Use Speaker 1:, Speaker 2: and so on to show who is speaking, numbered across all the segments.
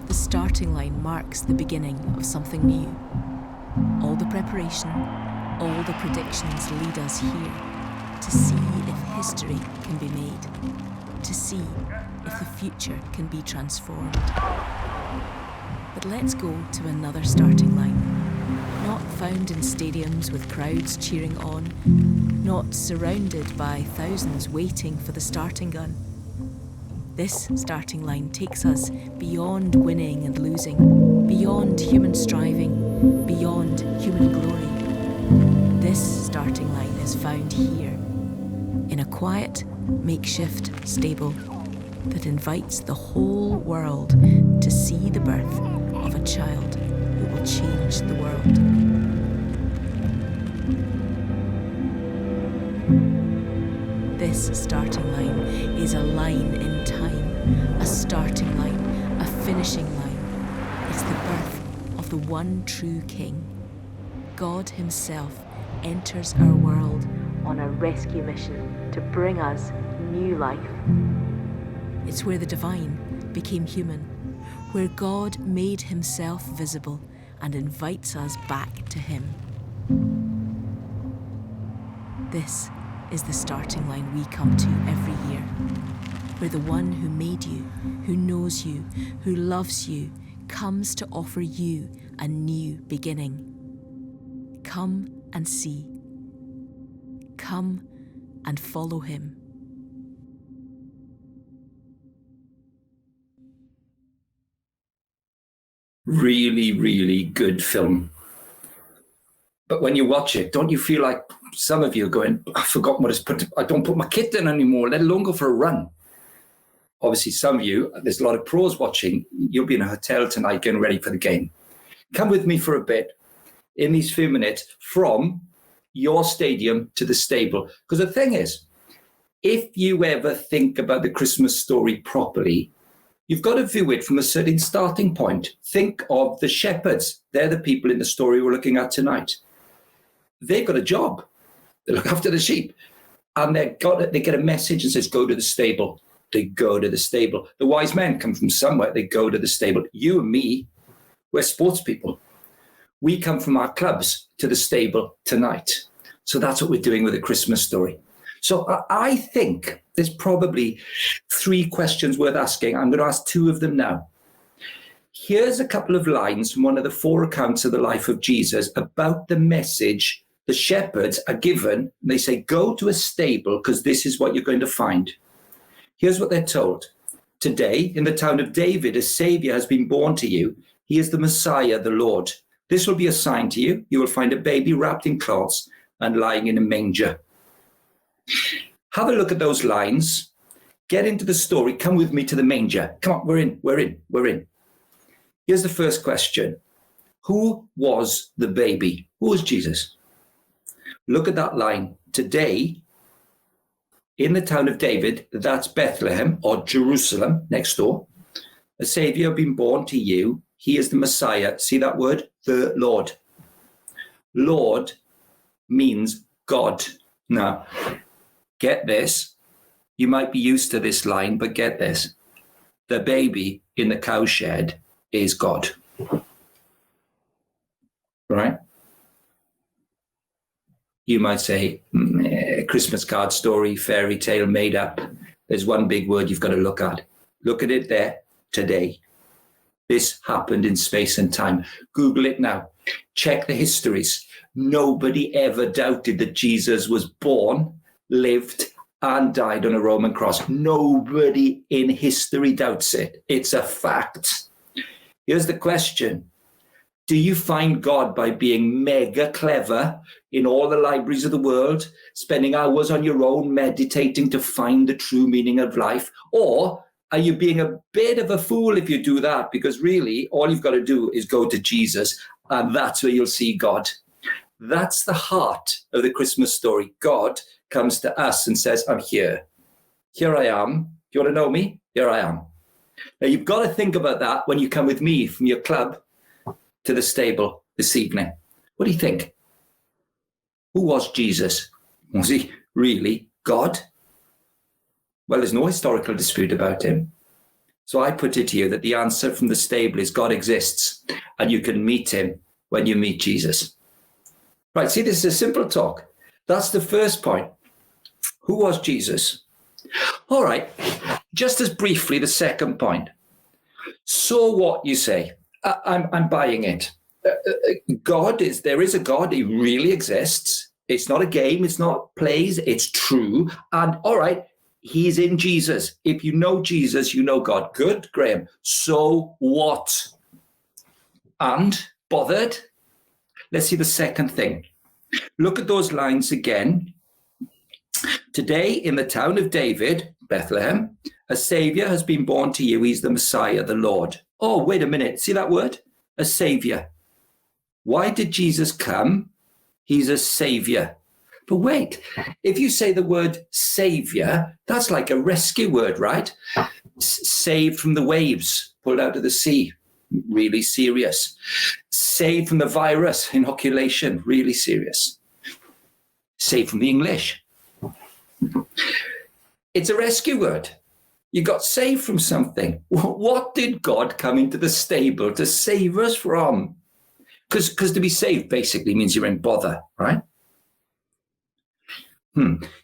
Speaker 1: The starting line marks the beginning of something new. All the preparation, all the predictions lead us here to see if history can be made, to see if the future can be transformed. But let's go to another starting line, not found in stadiums with crowds cheering on, not surrounded by thousands waiting for the starting gun. This starting line takes us beyond winning and losing, beyond human striving, beyond human glory. This starting line is found here, in a quiet, makeshift stable that invites the whole world to see the birth of a child who will change the world. This starting line is a line in time, a starting line, a finishing line. It's the birth of the one true King. God himself enters our world on a rescue mission to bring us new life. It's where the divine became human, where God made himself visible and invites us back to him. This is the starting line we come to every year, where the one who made you, who knows you, who loves you, comes to offer you a new beginning. Come and see. Come and follow him.
Speaker 2: Really, really good film. But when you watch it, don't you feel like some of you are going, I've forgotten what it's put, I don't put my kit in anymore, let alone go for a run. Obviously, some of you, there's a lot of pros watching. You'll be in a hotel tonight getting ready for the game. Come with me for a bit in these few minutes from your stadium to the stable. Because the thing is, if you ever think about the Christmas story properly, you've got to view it from a certain starting point. Think of the shepherds. They're the people in the story we're looking at tonight. They've got a job. They look after the sheep. And they get a message and says, go to the stable. They go to the stable. The wise men come from somewhere. They go to the stable. You and me, we're sports people. We come from our clubs to the stable tonight. So that's what we're doing with the Christmas story. So I think there's probably 3 questions worth asking. I'm going to ask 2 of them now. Here's a couple of lines from one of the 4 accounts of the life of Jesus about the message the shepherds are given. They say, go to a stable because this is what you're going to find. Here's what they're told. Today, in the town of David, a Savior has been born to you. He is the Messiah, the Lord. This will be a sign to you. You will find a baby wrapped in cloths and lying in a manger. Have a look at those lines. Get into the story. Come with me to the manger. Come on, we're in. Here's the first question. Who was the baby? Who was Jesus? Look at that line. Today, in the town of David, that's Bethlehem or Jerusalem next door, a Savior been born to you. He is the Messiah. See that word? The Lord. Lord means God. Now, get this. You might be used to this line, but get this. The baby in the cowshed is God. Right? You might say, Christmas card story, fairy tale made up. There's one big word you've got to look at. Look at it there, today. This happened in space and time. Google it now. Check the histories. Nobody ever doubted that Jesus was born, lived, and died on a Roman cross. Nobody in history doubts it. It's a fact. Here's the question. Do you find God by being mega clever in all the libraries of the world, spending hours on your own meditating to find the true meaning of life? Or are you being a bit of a fool if you do that? Because really, all you've got to do is go to Jesus, and that's where you'll see God. That's the heart of the Christmas story. God comes to us and says, I'm here. Here I am. You want to know me? Here I am. Now, you've got to think about that when you come with me from your club to the stable this evening. What do you think? Who was Jesus? Was he really God? Well, there's no historical dispute about him. So I put it to you that the answer from the stable is God exists, and you can meet him when you meet Jesus. Right, see, this is a simple talk. That's the first point. Who was Jesus? All right, just as briefly, the second point. So what, you say? I'm buying it. There is a God, he really exists. It's not a game, it's not plays, it's true. And all right, he's in Jesus. If you know Jesus, you know God. Good, Graham. So what? And bothered? Let's see the second thing. Look at those lines again. Today, in the town of David, Bethlehem, a Savior has been born to you. He's the Messiah, the Lord. Oh, wait a minute. See that word? A Savior. Why did Jesus come? He's a Savior. But wait, if you say the word Savior, that's like a rescue word, right? Saved from the waves, pulled out of the sea. Really serious. Saved from the virus, inoculation, really serious. Saved from the English. It's a rescue word. You got saved from something. What did God come into the stable to save us from? Because to be saved basically means you're in bother, right?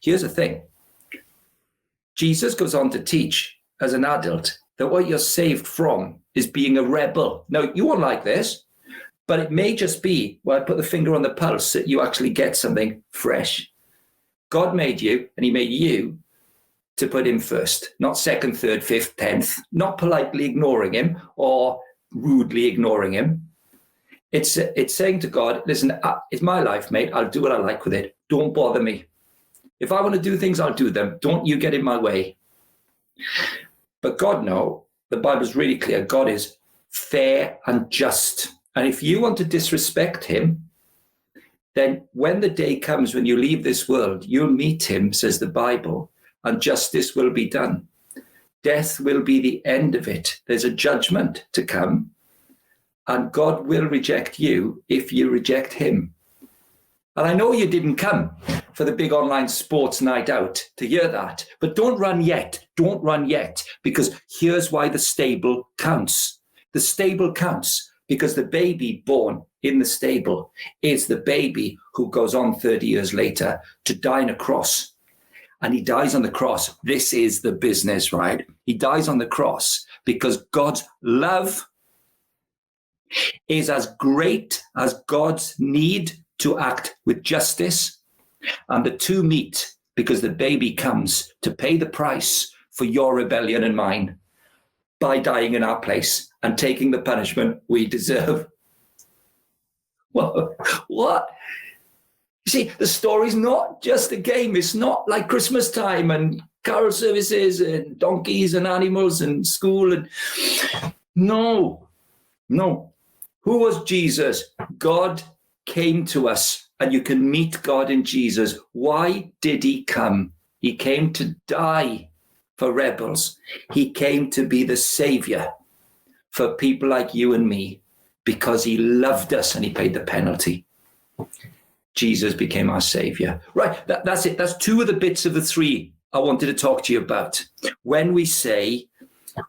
Speaker 2: Here's the thing. Jesus goes on to teach as an adult that what you're saved from is being a rebel. Now, you won't like this, but it may just be, well, I put the finger on the pulse, that you actually get something fresh. God made you, and he made you to put him first, not second, third, fifth, 10th, not politely ignoring him or rudely ignoring him. It's saying to God, listen, it's my life, mate. I'll do what I like with it. Don't bother me. If I want to do things, I'll do them. Don't you get in my way. But God, no, the Bible's really clear. God is fair and just. And if you want to disrespect him, then when the day comes when you leave this world, you'll meet him, says the Bible, and justice will be done. Death will be the end of it. There's a judgment to come, and God will reject you if you reject him. And I know you didn't come for the big online sports night out to hear that, but don't run yet. Don't run yet, because here's why the stable counts. The stable counts because the baby born in the stable is the baby who goes on 30 years later to die on a cross. And he dies on the cross. This is the business, right? He dies on the cross because God's love is as great as God's need to act with justice. And the two meet because the baby comes to pay the price for your rebellion and mine by dying in our place and taking the punishment we deserve. Well, what? You see, the story's not just a game. It's not like Christmas time and carol services and donkeys and animals and school. And no. Who was Jesus? God came to us, and you can meet God in Jesus. Why did he come? He came to die for rebels. He came to be the savior for people like you and me because he loved us and he paid the penalty. Jesus became our savior. Right, that's it. That's two of the bits of the three I wanted to talk to you about. When we say,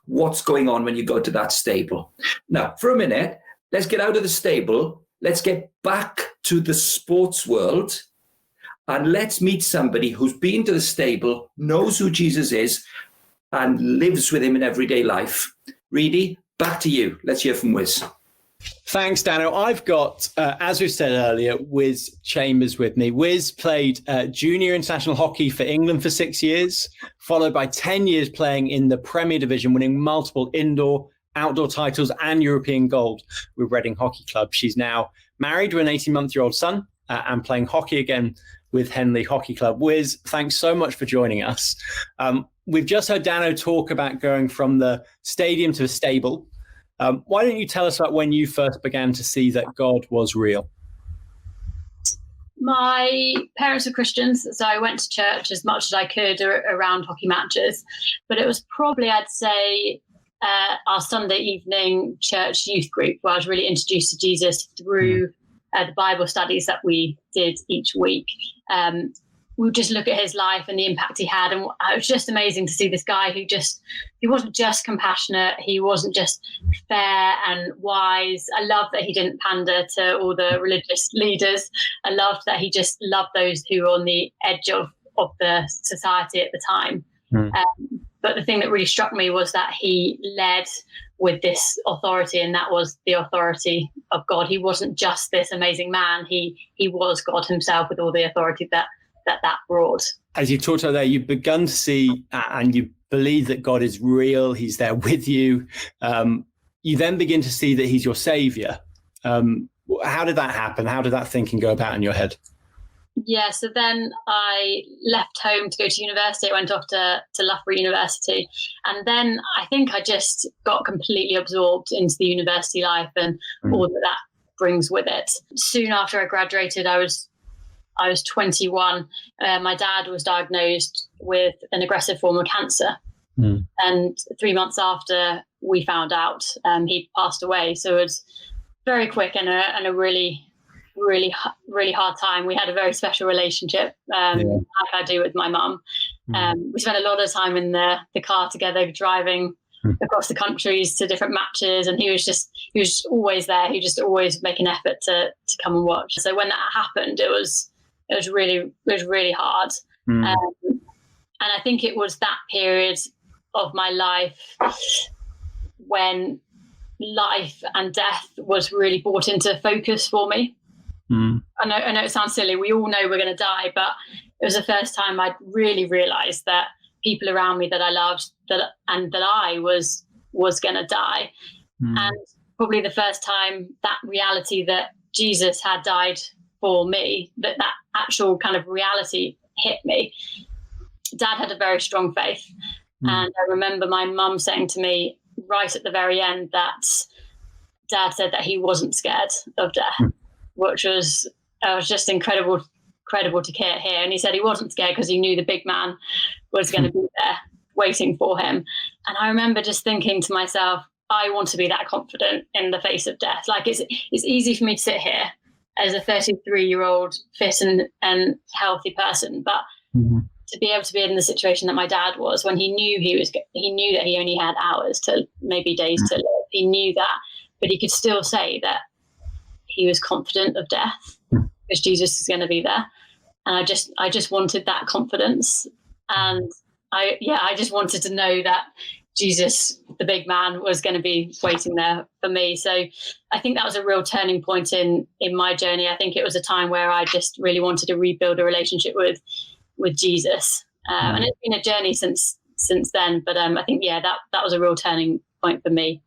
Speaker 2: what's going on when you go to that stable? Now, for a minute, let's get out of the stable. Let's get back to the sports world, and let's meet somebody who's been to the stable, knows who Jesus is, and lives with him in everyday life. Reedy, back to you. Let's hear from Wiz.
Speaker 3: Thanks, Daniel. I've got, as we said earlier, Wiz Chambers with me. Wiz played junior international hockey for England for 6 years, followed by 10 years playing in the Premier Division, winning multiple indoor, outdoor titles and European gold with Reading Hockey Club. She's now married with an 18-month-old son and playing hockey again with Henley Hockey Club. Wiz, thanks so much for joining us. We've just heard Dano talk about going from the stadium to the stable. Why don't you tell us about when you first began to see that God was real?
Speaker 4: My parents were Christians, so I went to church as much as I could around hockey matches. But it was probably, I'd say, our Sunday evening church youth group where I was really introduced to Jesus through the Bible studies that we did each week. we would just look at his life and the impact he had. And it was just amazing to see this guy he wasn't just compassionate. He wasn't just fair and wise. I love that he didn't pander to all the religious leaders. I loved that he just loved those who were on the edge of the society at the time. But the thing that really struck me was that he led with this authority, and that was the authority of God. He wasn't just this amazing man. He was God himself with all the authority that brought.
Speaker 3: As you talked about there, you've begun to see and you believe that God is real. He's there with you. You then begin to see that he's your savior. How did that happen? How did that thinking go about in your head?
Speaker 4: Yeah, so then I left home to go to university. I went off to Loughborough University. And then I think I just got completely absorbed into the university life and all that brings with it. Soon after I graduated, I was 21. My dad was diagnosed with an aggressive form of cancer. And 3 months after we found out, he passed away. So it was very quick and a really hard time. We had a very special relationship, like I do with my mum. We spent a lot of time in the car together, driving across the countries to different matches, and he was always there. He just always make an effort to come and watch. So when that happened, it was really hard. And I think it was that period of my life when life and death was really brought into focus for me. I know it sounds silly. We all know we're going to die, but it was the first time I'd really realized that people around me that I loved, that I was going to die. And probably the first time that reality that Jesus had died for me, that actual kind of reality hit me. Dad had a very strong faith. And I remember my mum saying to me right at the very end that Dad said that he wasn't scared of death, which was just incredible to hear. And he said he wasn't scared because he knew the big man was going to be there waiting for him. And I remember just thinking to myself, I want to be that confident in the face of death. Like it's easy for me to sit here as a 33-year-old fit and healthy person, but to be able to be in the situation that my dad was, when he knew that he only had hours to maybe days to live. He knew that, but he could still say that he was confident of death because Jesus is going to be there. And I just wanted that confidence. And I just wanted to know that Jesus, the big man, was going to be waiting there for me. So I think that was a real turning point in my journey. I think it was a time where I just really wanted to rebuild a relationship with Jesus. And it's been a journey since then. But I think, that was a real turning point for me.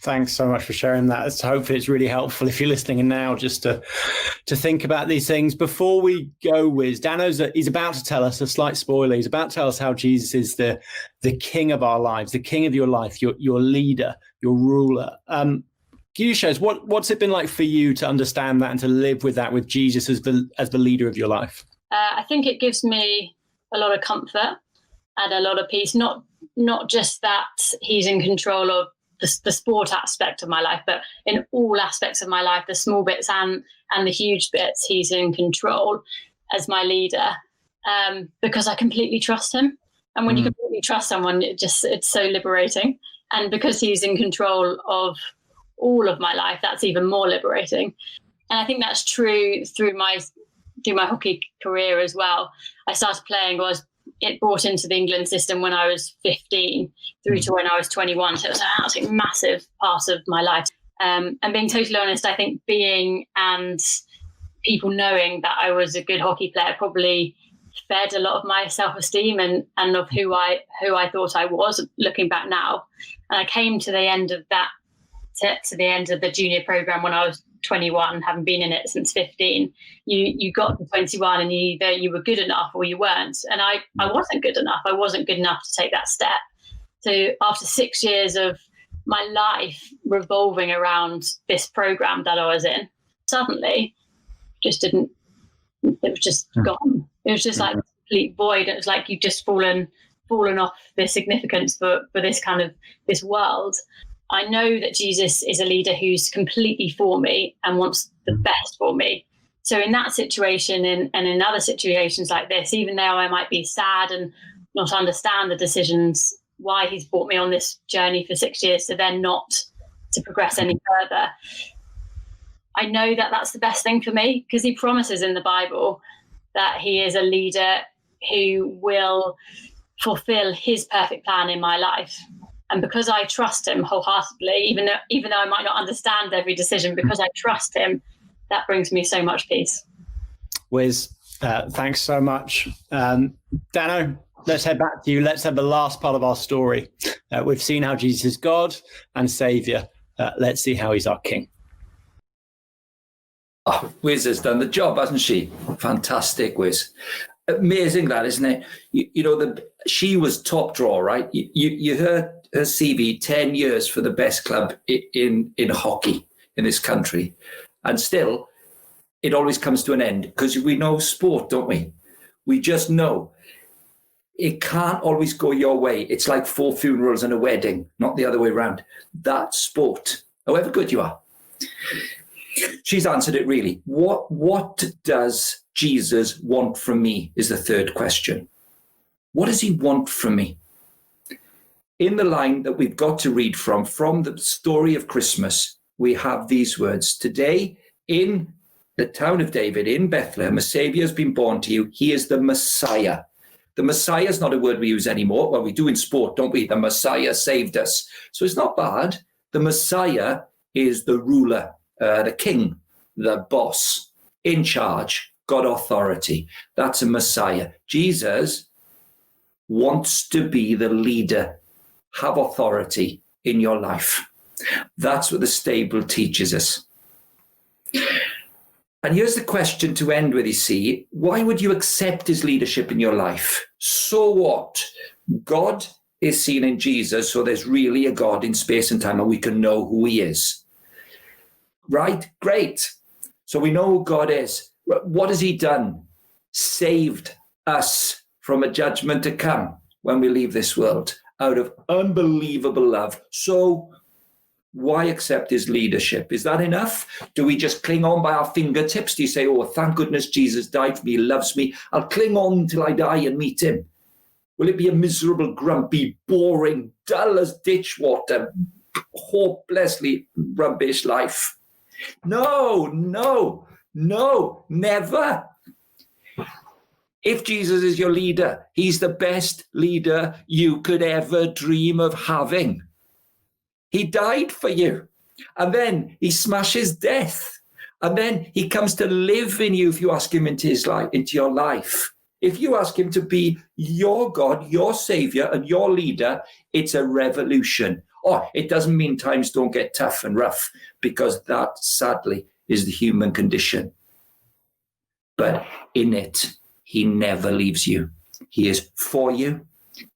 Speaker 3: Thanks so much for sharing that. Hopefully it's really helpful if you're listening now just to think about these things. Before we go, Wiz, he's about to tell us, a slight spoiler, he's about to tell us how Jesus is the king of our lives, the king of your life, your leader, your ruler. Can you show us what's it been like for you to understand that and to live with that, with Jesus as the leader of your life?
Speaker 4: I think it gives me a lot of comfort and a lot of peace, not just that he's in control of the sport aspect of my life, but in all aspects of my life, the small bits and the huge bits, he's in control as my leader, because I completely trust him. And when you completely trust someone, it's so liberating. And because he's in control of all of my life, that's even more liberating. And I think that's true through my hockey career as well. I started playing, it brought into the England system when I was 15 through to when I was 21. So it was an absolutely massive part of my life. And being totally honest, I think being and people knowing that I was a good hockey player probably fed a lot of my self-esteem and of who I thought I was, looking back now. And I came to the end of that, to the end of the junior program when I was 21, having been in it since 15. You got to 21 and either you were good enough or you weren't. And I wasn't good enough. I wasn't good enough to take that step. So after 6 years of my life revolving around this program that I was in, suddenly it was just gone. It was just like a complete void. It was like you've just fallen off the significance for this kind of this world. I know that Jesus is a leader who's completely for me and wants the best for me. So in that situation and in other situations like this, even though I might be sad and not understand the decisions, why he's brought me on this journey for 6 years to then not to progress any further, I know that that's the best thing for me, because he promises in the Bible that he is a leader who will fulfill his perfect plan in my life. And because I trust him wholeheartedly, even though I might not understand every decision, because I trust him, that brings me so much peace.
Speaker 3: Wiz, thanks so much. Dano, let's head back to you. Let's have the last part of our story. We've seen how Jesus is God and Saviour. Let's see how he's our King.
Speaker 2: Oh, Wiz has done the job, hasn't she? Fantastic, Wiz. Amazing that, isn't it? She was top draw, right? You heard her CV, 10 years for the best club in hockey in this country. And still, it always comes to an end, because we know sport, don't we? We just know it can't always go your way. It's like 4 funerals and a wedding, not the other way around. That's sport, however good you are. She's answered it really. What does Jesus want from me is the third question. What does he want from me? In the line that we've got to read from the story of Christmas, we have these words. Today, in the town of David, in Bethlehem, a Saviour has been born to you. He is the Messiah. The Messiah is not a word we use anymore. Well, we do in sport, don't we? The Messiah saved us. So it's not bad. The Messiah is the ruler, the king, the boss, in charge, got authority. That's a Messiah. Jesus wants to be the leader, have authority in your life. That's what the stable teaches us. And here's the question to end with, you see. Why would you accept his leadership in your life? So what? God is seen in Jesus, so there's really a God in space and time, and we can know who he is. Right? Great. So we know who God is. What has he done? Saved us from a judgment to come when we leave this world out of unbelievable love. So why accept his leadership? Is that enough? Do we just cling on by our fingertips? Do you say, oh, thank goodness Jesus died for me, he loves me. I'll cling on till I die and meet him. Will it be a miserable, grumpy, boring, dull as ditch water, hopelessly rubbish life? No, never. If Jesus is your leader, he's the best leader you could ever dream of having. He died for you. And then he smashes death. And then he comes to live in you if you ask him into your life. If you ask him to be your God, your Savior, and your leader, it's a revolution. Oh, it doesn't mean times don't get tough and rough, because that, sadly, is the human condition. But in it, he never leaves you. He is for you,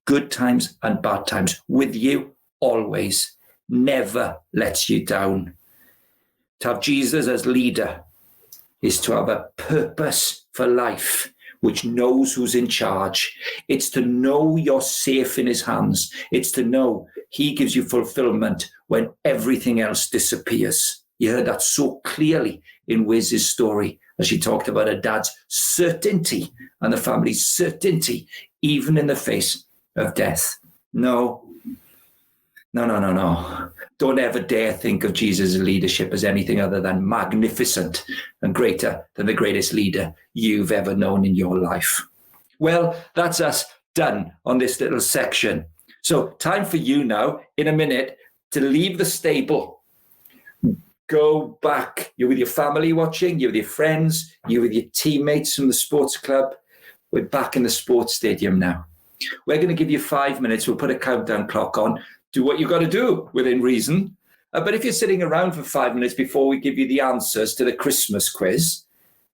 Speaker 2: good times and bad times, with you always. Never lets you down. To have Jesus as leader is to have a purpose for life which knows who's in charge. It's to know you're safe in his hands. It's to know he gives you fulfillment when everything else disappears. You heard that so clearly in Wiz's story as she talked about her dad's certainty and the family's certainty, even in the face of death. No. Don't ever dare think of Jesus' leadership as anything other than magnificent and greater than the greatest leader you've ever known in your life. Well, that's us done on this little section. So time for you now, in a minute, to leave the stable. Go back. You're with your family watching, you're with your friends, you're with your teammates from the sports club. We're back in the sports stadium now. We're going to give you 5 minutes. We'll put a countdown clock on. Do what you've got to do within reason. But if you're sitting around for 5 minutes before we give you the answers to the Christmas quiz,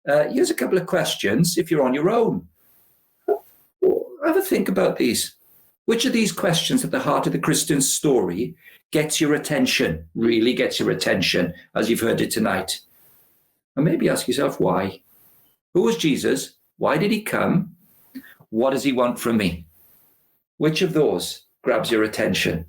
Speaker 2: here's a couple of questions if you're on your own. Have a think about these. Which of these questions at the heart of the Christian story gets your attention, really gets your attention, as you've heard it tonight? And maybe ask yourself why. Who was Jesus? Why did he come? What does he want from me? Which of those grabs your attention?